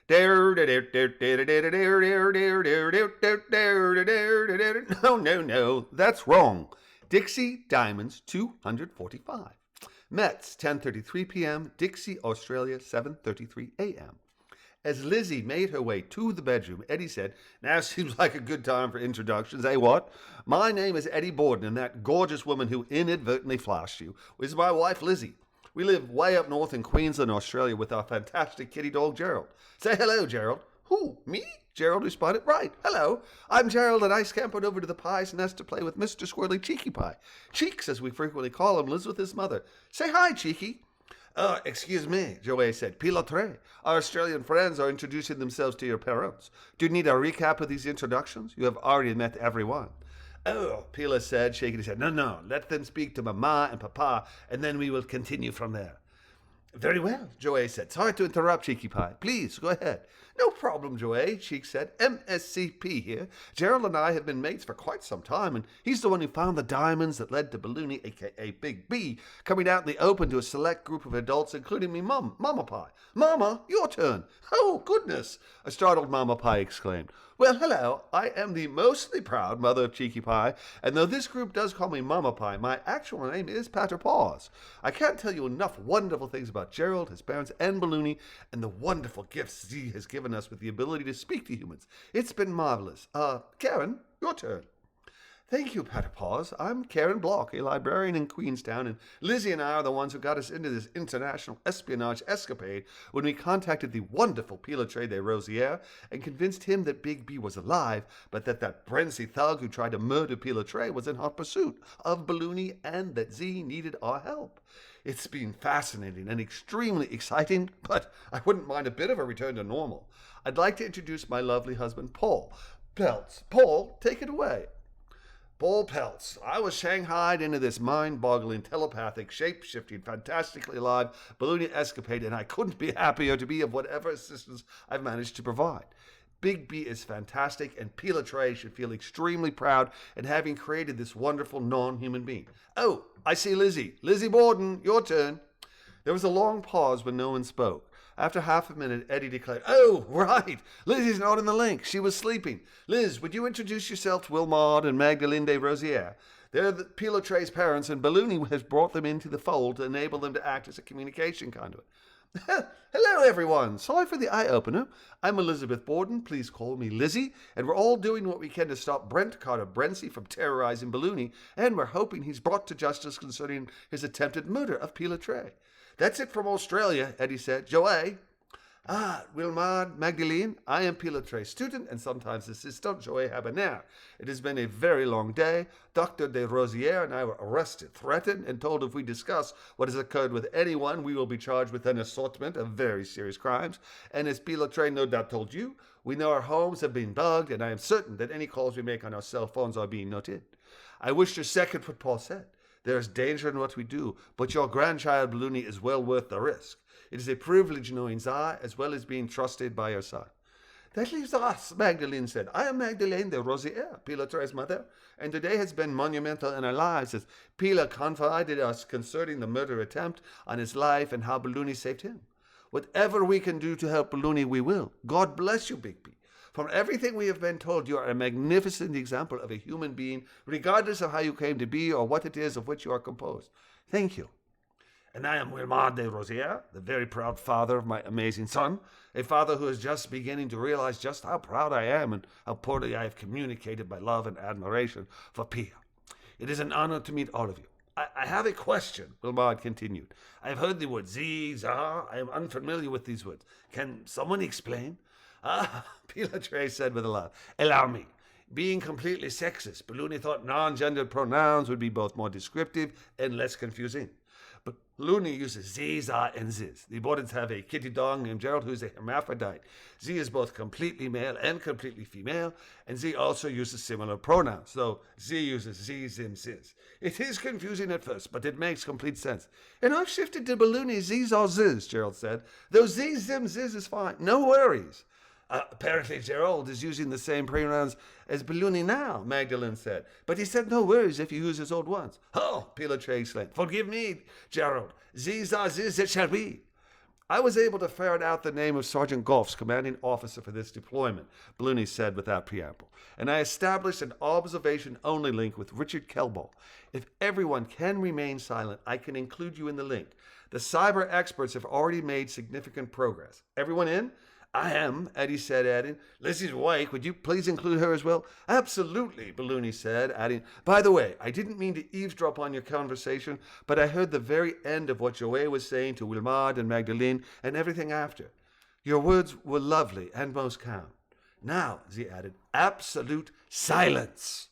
No, that's wrong. Dixie Diamonds 245. Mets 10:33 p.m. Dixie, Australia 7:33 a.m. As Lizzie made her way to the bedroom, Eddie said, "Now seems like a good time for introductions, eh, what? My name is Eddie Borden, and that gorgeous woman who inadvertently flashed you is my wife, Lizzie. We live way up north in Queensland, Australia, with our fantastic kitty dog, Jerald. Say hello, Jerald." "Who, me?" Jerald responded. "Right. Hello. I'm Jerald, and I scampered over to the pie's nest to play with Mr. Squirrely Cheeky Pie. Cheeks, as we frequently call him, lives with his mother. Say hi, Cheeky." Excuse me," Joey said. "Pilotre. Our Australian friends are introducing themselves to your parents. Do you need a recap of these introductions? You have already met everyone." "Oh," Pila said, shaking his head. No. Let them speak to Mama and Papa, and then we will continue from there." "Very well," Joey said. "Sorry to interrupt, Cheeky Pie. Please, go ahead." "No problem, Joey," Cheek said. "MSCP here. Jerald and I have been mates for quite some time, and he's the one who found the diamonds that led to Balloony, a.k.a. Big B, coming out in the open to a select group of adults, including me, Mama Pie." "Mama, your turn." "Oh, goodness," a startled Mama Pie exclaimed. "Well, hello. I am the mostly proud mother of Cheeky Pie, and though this group does call me Mama Pie, my actual name is Pater Paws. I can't tell you enough wonderful things about Jerald, his parents, and Balloony, and the wonderful gifts Z has given us with the ability to speak to humans. It's been marvelous. Karen, your turn." "Thank you, Pater Paws. I'm Karen Block, a librarian in Queenstown, and Lizzie and I are the ones who got us into this international espionage escapade when we contacted the wonderful Pilotre de Rosière and convinced him that Big B was alive, but that Brency thug who tried to murder Pilotre was in hot pursuit of Balloony and that Z needed our help. It's been fascinating and extremely exciting, but I wouldn't mind a bit of a return to normal. I'd like to introduce my lovely husband, Paul Peltz. Paul, take it away." Paul Peltz. I was shanghaied into this mind-boggling, telepathic, shape-shifting, fantastically alive Balloony escapade, and I couldn't be happier to be of whatever assistance I've managed to provide. Big B is fantastic, and Pilotre should feel extremely proud in having created this wonderful non-human being. Oh, I see Lizzie. Lizzie Borden, your turn. There was a long pause when no one spoke. After half a minute, Eddie declared, "Oh, right. Lizzie's not in the link. She was sleeping. Liz, would you introduce yourself to Wilmard and Magdalene de Rosière? They're the Pilotre's parents, and Balloony has brought them into the fold to enable them to act as a communication conduit." "Hello, everyone. Sorry for the eye-opener. I'm Elizabeth Borden. Please call me Lizzie. And we're all doing what we can to stop Brent Carter Brency from terrorizing Balloony, and we're hoping he's brought to justice concerning his attempted murder of Pilotre." "That's it from Australia," Eddie said. "Joey." Wilmard, Magdalene, I am Pilotre's student and sometimes assistant, Joey Habanero. It has been a very long day. Dr. de Rosière and I were arrested, threatened, and told if we discuss what has occurred with anyone, we will be charged with an assortment of very serious crimes. And as Pilotre no doubt told you, we know our homes have been bugged, and I am certain that any calls we make on our cell phones are being noted. I wish to second what Paul said. There is danger in what we do, but your grandchild Balloony is well worth the risk. It is a privilege knowing Zah as well as being trusted by your son." "That leaves us," Magdalene said. "I am Magdalene de Rosière, Pilotre's mother, and today has been monumental in our lives as Pila confided us concerning the murder attempt on his life and how Balloony saved him. Whatever we can do to help Balloony, we will. God bless you, Big B. From everything we have been told, you are a magnificent example of a human being, regardless of how you came to be or what it is of which you are composed. Thank you." "And I am Wilmard de Rosière, the very proud father of my amazing son, a father who is just beginning to realize just how proud I am and how poorly I have communicated my love and admiration for Pia. It is an honor to meet all of you. I have a question," Wilmard continued. "I have heard the word Zah. I am unfamiliar with these words. Can someone explain?" Pilotre said with a laugh, "Allow me. Being completely sexist, Balloony thought non-gendered pronouns would be both more descriptive and less confusing. But Balloony uses Z, Zah, and Ziz. The Bordens have a kitty dog named Jerald who's a hermaphrodite. Z is both completely male and completely female, and Z also uses similar pronouns, though Z uses Z, Zim, Ziz. It is confusing at first, but it makes complete sense. And I've shifted to Balloony Z, Zah, Ziz, Jerald said. Though Z, Zim, Ziz is fine. No worries. Apparently Jerald is using the same pronouns as Balloony now, Magdalene said. But he said no worries if you use his old ones. Oh, Pilotre exclaimed. Forgive me, Jerald. Ziz, Ziz, it shall be. I was able to ferret out the name of Sergeant Goff's commanding officer for this deployment, Balloony said without preamble, and I established an observation-only link with Richard Kelball. If everyone can remain silent, I can include you in the link. The cyber experts have already made significant progress. Everyone in? I am, Eddie said, adding, Lizzie's awake. Would you please include her as well? Absolutely, Balloony said, adding, by the way, I didn't mean to eavesdrop on your conversation, but I heard the very end of what Joey was saying to Wilmard and Magdalene and everything after. Your words were lovely and most calm. Now, as he added, absolute silence.